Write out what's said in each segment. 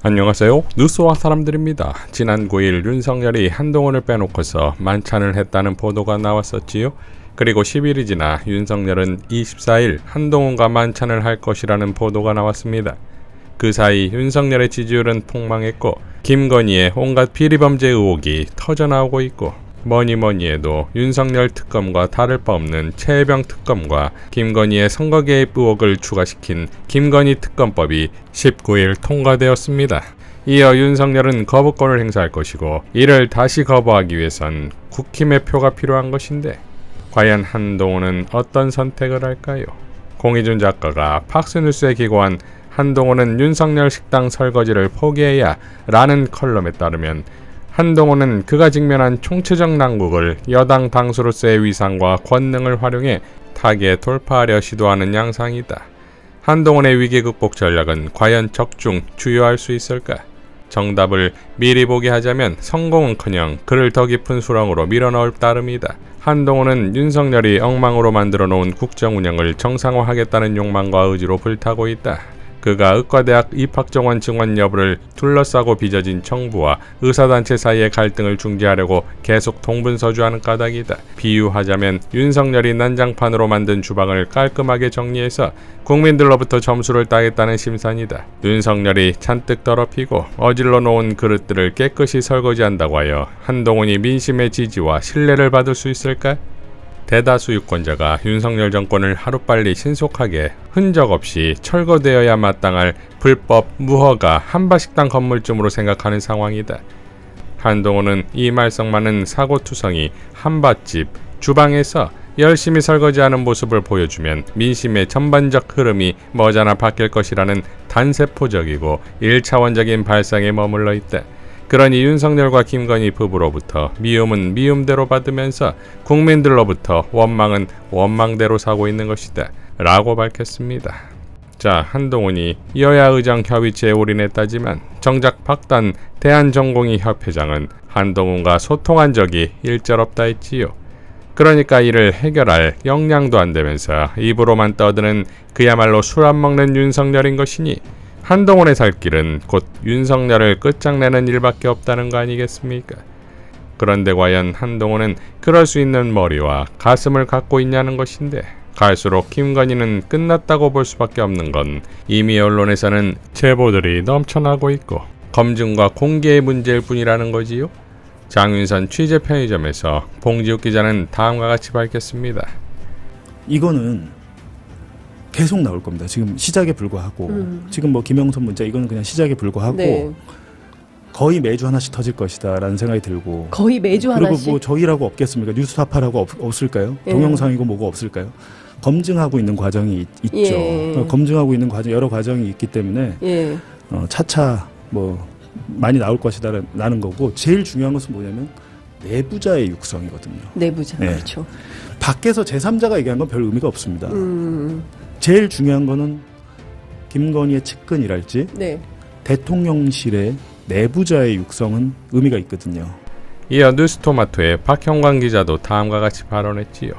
안녕하세요. 뉴스와 사람들입니다. 지난 9일 윤석열이 한동훈을 빼놓고서 만찬을 했다는 보도가 나왔었지요. 그리고 10일이 지나 윤석열은 24일 한동훈과 만찬을 할 것이라는 보도가 나왔습니다. 그 사이 윤석열의 지지율은 폭망했고 김건희의 온갖 비리범죄 의혹이 터져나오고 있고 뭐니뭐니 해도 윤석열 특검과 다를 바 없는 최혜병 특검과 김건희의 선거 개입 의혹을 추가시킨 김건희 특검법이 19일 통과되었습니다. 이어 윤석열은 거부권을 행사할 것이고 이를 다시 거부하기 위해선 국힘의 표가 필요한 것인데 과연 한동훈은 어떤 선택을 할까요? 공희준 작가가 팍스뉴스에 기고한 한동훈은 윤석열 식당 설거지를 포기해야 라는 컬럼에 따르면 한동훈은 그가 직면한 총체적 난국을 여당 당수로서의 위상과 권능을 활용해 타계 돌파하려 시도하는 양상이다. 한동훈의 위기 극복 전략은 과연 적중 주요할 수 있을까? 정답을 미리 보기 하자면 성공은커녕 그를 더 깊은 수렁으로 밀어넣을 따름이다. 한동훈은 윤석열이 엉망으로 만들어 놓은 국정 운영을 정상화하겠다는 욕망과 의지로 불타고 있다. 그가 의과대학 입학정원 증원 여부를 둘러싸고 빚어진 정부와 의사단체 사이의 갈등을 중재하려고 계속 동분서주하는 까닭이다. 비유하자면 윤석열이 난장판으로 만든 주방을 깔끔하게 정리해서 국민들로부터 점수를 따겠다는 심산이다. 윤석열이 잔뜩 더럽히고 어질러 놓은 그릇들을 깨끗이 설거지한다고 하여 한동훈이 민심의 지지와 신뢰를 받을 수 있을까? 대다수 유권자가 윤석열 정권을 하루빨리 신속하게 흔적 없이 철거되어야 마땅할 불법 무허가 한바식당 건물쯤으로 생각하는 상황이다. 한동훈은 이 말썽 많은 사고투성이 한밭집 주방에서 열심히 설거지하는 모습을 보여주면 민심의 전반적 흐름이 머지않아 바뀔 것이라는 단세포적이고 1차원적인 발상에 머물러 있다. 그러니 윤석열과 김건희 부부로부터 미움은 미움대로 받으면서 국민들로부터 원망은 원망대로 사고 있는 것이다 라고 밝혔습니다. 자, 한동훈이 여야 의정 협의체에 올인했다지만 정작 박단 대한전공의 협회장은 한동훈과 소통한 적이 일절없다 했지요. 그러니까 이를 해결할 역량도 안 되면서 입으로만 떠드는 그야말로 술 안 먹는 윤석열인 것이니 한동훈의 살 길은 곧 윤석열을 끝장내는 일밖에 없다는 거 아니겠습니까? 그런데 과연 한동훈은 그럴 수 있는 머리와 가슴을 갖고 있냐는 것인데 갈수록 김건희는 끝났다고 볼 수밖에 없는 건 이미 언론에서는 제보들이 넘쳐나고 있고 검증과 공개의 문제일 뿐이라는 거지요. 장윤선 취재 편의점에서 봉지욱 기자는 다음과 같이 밝혔습니다. 이거는 계속 나올 겁니다. 지금 시작에 불과하고 지금 뭐 김영선 문제 이거는 그냥 시작에 불과하고 네. 거의 매주 하나씩 터질 것이다라는 생각이 들고 거의 매주 그리고 하나씩. 뭐 저희라고 없겠습니까? 뉴스타파라고 없을까요? 예. 동영상이고 뭐가 없을까요? 검증하고 있는 과정이 있죠. 예. 검증하고 있는 과정 여러 과정이 있기 때문에 예. 차차 뭐 많이 나올 것이다라는 거고 제일 중요한 것은 뭐냐면 내부자의 육성이거든요. 내부자. 네. 그렇죠. 밖에서 제3자가 얘기한 건 별 의미가 없습니다. 제일 중요한 거는 김건희의 측근이랄지 네. 대통령실의 내부자의 육성은 의미가 있거든요. 이어 뉴스토마토의 박형광 기자도 다음과 같이 발언했지요.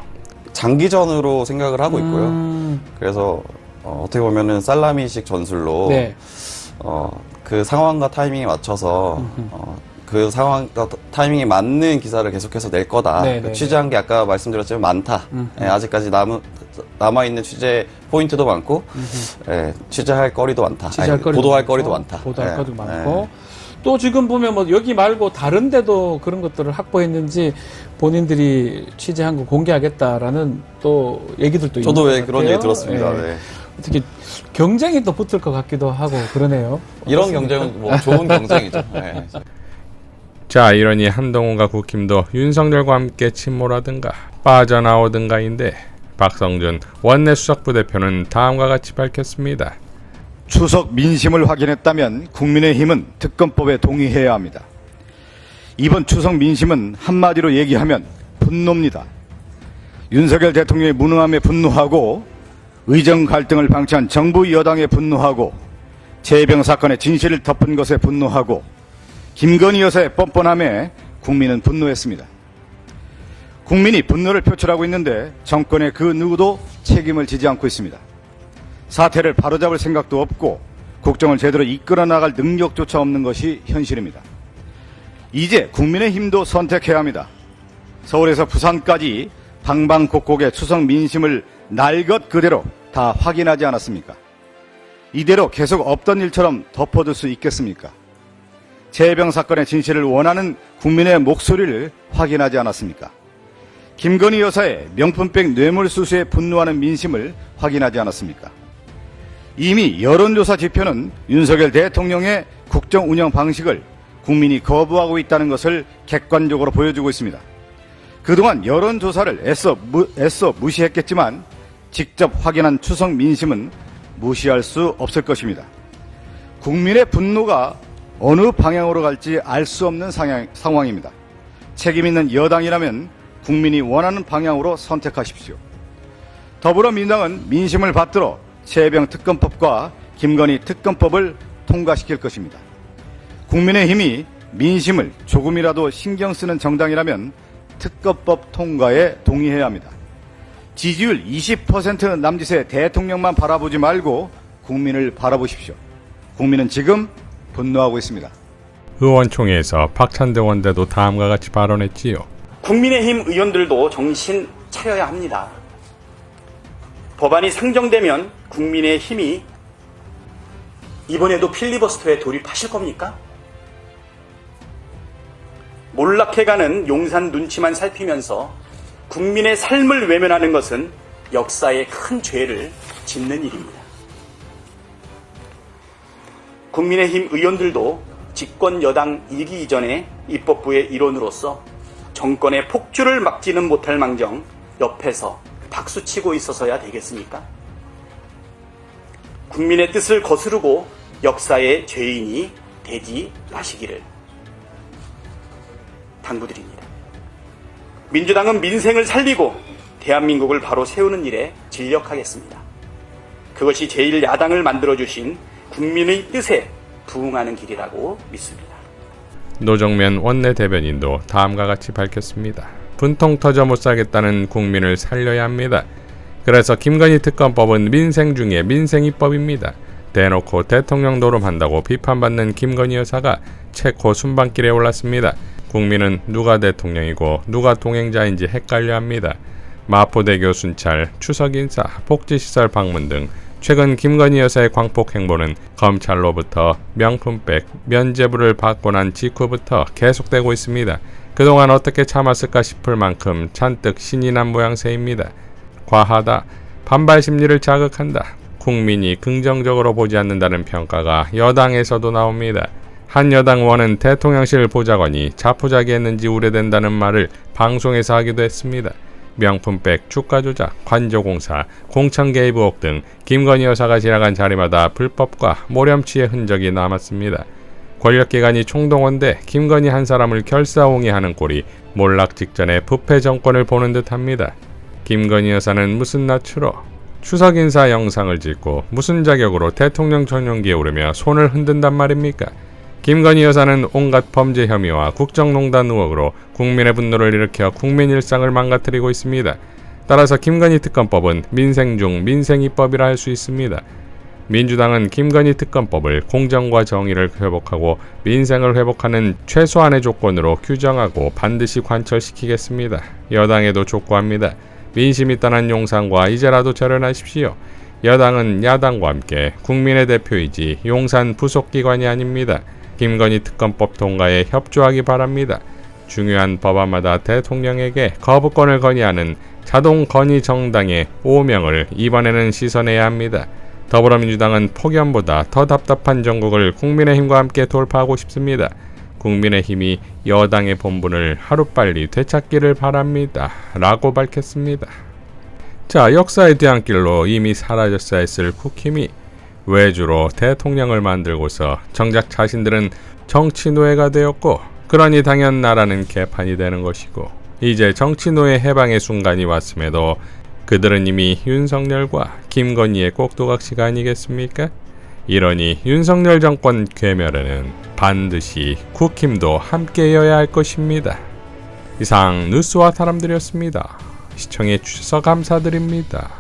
장기전으로 생각을 하고 있고요. 그래서 어떻게 보면은 살라미식 전술로 네. 그 상황과 타이밍에 맞춰서 그 상황과 타이밍에 맞는 기사를 계속해서 낼 거다. 네, 네, 취재한 게 아까 말씀드렸지만 많다. 예, 아직까지 남아있는 취재 포인트도 많고 취재할 거리도 많다. 보도할 거리도 많다. 보도할 예, 거리도 예. 많고. 또 지금 보면 뭐 여기 말고 다른 데도 그런 것들을 확보했는지 본인들이 취재한 거 공개하겠다라는 또 얘기들도 저도 있는 왜 것 그런 같아요. 얘기 들었습니다. 예. 네. 어떻게 경쟁이 또 붙을 것 같기도 하고 그러네요. 이런 경쟁은 뭐 좋은 경쟁이죠. 예. 자, 이러니 한동훈과 국힘도 윤석열과 함께 침몰하든가 빠져나오든가인데 박성준 원내 수석부대표는 다음과 같이 밝혔습니다. 추석 민심을 확인했다면 국민의힘은 특검법에 동의해야 합니다. 이번 추석 민심은 한마디로 얘기하면 분노입니다. 윤석열 대통령의 무능함에 분노하고 의정 갈등을 방치한 정부 여당에 분노하고 최혜병 사건의 진실을 덮은 것에 분노하고 김건희 여사의 뻔뻔함에 국민은 분노했습니다. 국민이 분노를 표출하고 있는데 정권의 그 누구도 책임을 지지 않고 있습니다. 사태를 바로잡을 생각도 없고 국정을 제대로 이끌어 나갈 능력조차 없는 것이 현실입니다. 이제 국민의힘도 선택해야 합니다. 서울에서 부산까지 방방곡곡의 추석 민심을 날것 그대로 다 확인하지 않았습니까? 이대로 계속 없던 일처럼 덮어둘 수 있겠습니까? 최혜병 사건의 진실을 원하는 국민의 목소리를 확인하지 않았습니까? 김건희 여사의 명품백 뇌물수수에 분노하는 민심을 확인하지 않았습니까? 이미 여론조사 지표는 윤석열 대통령의 국정 운영 방식을 국민이 거부하고 있다는 것을 객관적으로 보여주고 있습니다. 그동안 여론조사를 애써 무시했겠지만 직접 확인한 추석 민심은 무시할 수 없을 것입니다. 국민의 분노가 어느 방향으로 갈지 알 수 없는 상황입니다. 책임 있는 여당이라면 국민이 원하는 방향으로 선택하십시오. 더불어민주당은 민심을 받들어 최혜병 특검법과 김건희 특검법을 통과시킬 것입니다. 국민의힘이 민심을 조금이라도 신경 쓰는 정당이라면 특검법 통과에 동의해야 합니다. 지지율 20% 남짓의 대통령만 바라보지 말고 국민을 바라보십시오. 국민은 지금 분노하고 있습니다. 의원총회에서 박찬대 원대도 다음과 같이 발언했지요. 국민의힘 의원들도 정신 차려야 합니다. 법안이 상정되면 국민의힘이 이번에도 필리버스터에 돌입하실 겁니까? 몰락해가는 용산 눈치만 살피면서 국민의 삶을 외면하는 것은 역사에 큰 죄를 짓는 일입니다. 국민의힘 의원들도 집권 여당 2기 이전에 입법부의 일원으로서 정권의 폭주를 막지는 못할 망정 옆에서 박수치고 있어서야 되겠습니까? 국민의 뜻을 거스르고 역사의 죄인이 되지 마시기를 당부드립니다. 민주당은 민생을 살리고 대한민국을 바로 세우는 일에 진력하겠습니다. 그것이 제1야당을 만들어주신 국민의 뜻에 부응하는 길이라고 믿습니다. 노정면 원내대변인도 다음과 같이 밝혔습니다. 분통 터져 못 살겠다는 국민을 살려야 합니다. 그래서 김건희 특검법은 민생 중에 민생입법입니다. 대놓고 대통령 노름한다고 비판받는 김건희 여사가 체코 순방길에 올랐습니다. 국민은 누가 대통령이고 누가 동행자인지 헷갈려 합니다. 마포대교 순찰, 추석 인사, 복지시설 방문 등 최근 김건희 여사의 광폭 행보는 검찰로부터 명품백, 면죄부를 받고 난 직후부터 계속되고 있습니다. 그동안 어떻게 참았을까 싶을 만큼 잔뜩 신이 난 모양새입니다. 과하다, 반발 심리를 자극한다, 국민이 긍정적으로 보지 않는다는 평가가 여당에서도 나옵니다. 한 여당 의원은 대통령실 보좌관이 자포자기했는지 우려된다는 말을 방송에서 하기도 했습니다. 명품백, 주가 조작, 관조공사, 공천 개입 의혹 등 김건희 여사가 지나간 자리마다 불법과 모렴치의 흔적이 남았습니다. 권력기관이 총동원돼 김건희 한 사람을 결사옹이하는 꼴이 몰락 직전에 부패 정권을 보는 듯합니다. 김건희 여사는 무슨 낯으로 추석 인사 영상을 찍고 무슨 자격으로 대통령 전용기에 오르며 손을 흔든단 말입니까? 김건희 여사는 온갖 범죄 혐의와 국정농단 의혹으로 국민의 분노를 일으켜 국민 일상을 망가뜨리고 있습니다. 따라서 김건희 특검법은 민생 중 민생입법이라 할 수 있습니다. 민주당은 김건희 특검법을 공정과 정의를 회복하고 민생을 회복하는 최소한의 조건으로 규정하고 반드시 관철시키겠습니다. 여당에도 촉구합니다. 민심이 떠난 용산과 이제라도 절연하십시오. 여당은 야당과 함께 국민의 대표이지 용산 부속기관이 아닙니다. 김건희 특검법 통과에 협조하기 바랍니다. 중요한 법안마다 대통령에게 거부권을 건의하는 자동 건의 정당의 오명을 이번에는 씻어내야 합니다. 더불어민주당은 폭염보다 더 답답한 전국을 국민의힘과 함께 돌파하고 싶습니다. 국민의힘이 여당의 본분을 하루빨리 되찾기를 바랍니다. 라고 밝혔습니다. 자, 역사의 뒤안길로 이미 사라졌어야 했을 국힘이 외주로 대통령을 만들고서 정작 자신들은 정치노예가 되었고, 그러니 당연 나라는 개판이 되는 것이고, 이제 정치노예 해방의 순간이 왔음에도 그들은 이미 윤석열과 김건희의 꼭두각시가 아니겠습니까? 이러니 윤석열 정권 괴멸에는 반드시 국힘도 함께여야 할 것입니다. 이상 뉴스와 사람들이었습니다. 시청해 주셔서 감사드립니다.